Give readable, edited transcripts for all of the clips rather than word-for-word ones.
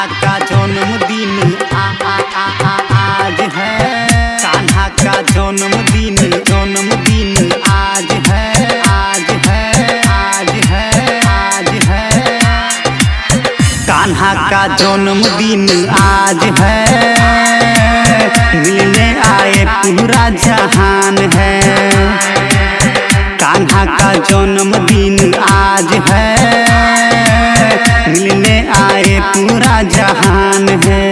कान्हा का जन्मदिन आज है। कान्हा का जन्मदिन आज है, आज है, आज है, आज है। कान्हा का जन्मदिन आज है, मिलने आए पूरा जहान है। कान्हा का जन्मदिन आज है, मिलने आए पूरा जहान है।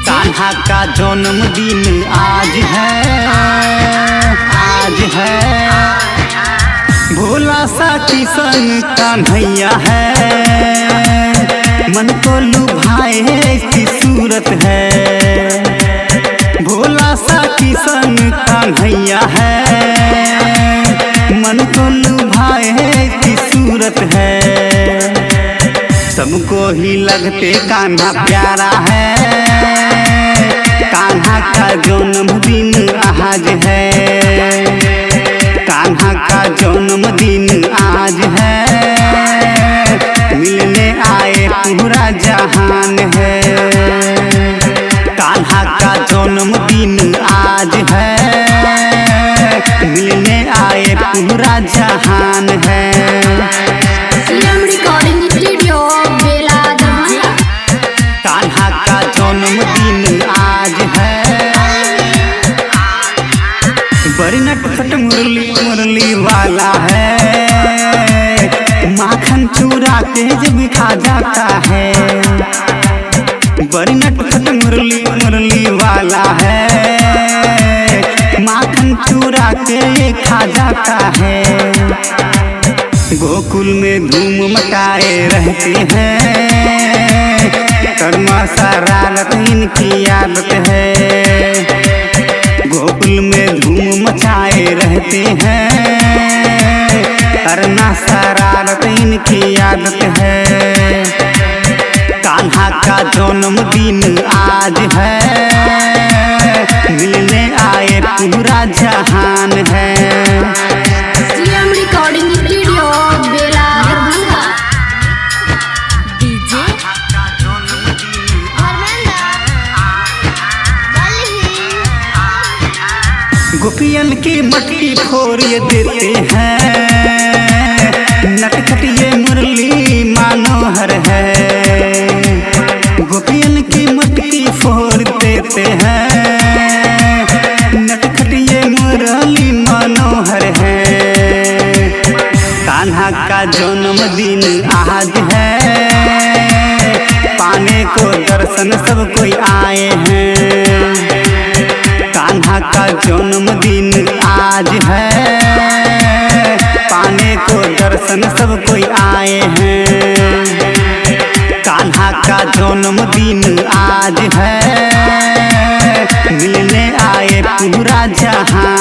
कान्हा का जन्मदिन आज है, आज है। भोला सा किशन कन्हैया है, मन को लुभाए ऐसी सूरत है। भोला सा किशन कन्हैया है, मन को लुभाए ऐसी सूरत है। सबको ही लगते कान्हा प्यारा है। कान्हा का जन्मदिन आज है, कान्हा का जन्मदिन आज है, मिलने आए पूरा जहान है। कान्हा का जन्मदिन आज है, मिलने आए पूरा जहान है। कान्हा का जन्मदिन आज है, बड़ी नटखट मुरली वाला है। माखन चूरा तेज भी खा जाता है। बड़ी नटखट मुरली वाला है, माखन चूरा के खा जाता है। गोकुल में धूम मचाए रहते हैं, कर्मा शरारत इनकी आदत है। गोकुल में धूम मचाए रहते हैं, करना शरारत इनकी आदत है। कान्हा का जन्मदिन आज है, मिलने आए पूरा जहान है। गोपियन की मटकी फोड़ ये देते हैं, नटखट ये मुरली मनोहर है। गोपियन की मटकी फोड़ देते हैं, नटखट ये मुरली मनोहर है। कान्हा का जन्मदिन आज है, पाने को दर्शन सब कोई आए हैं। कान्हा का जन्मदिन आज है, पाने को दर्शन सब कोई आए हैं। कान्हा का जन्मदिन आज है, मिलने आए पूरा जहां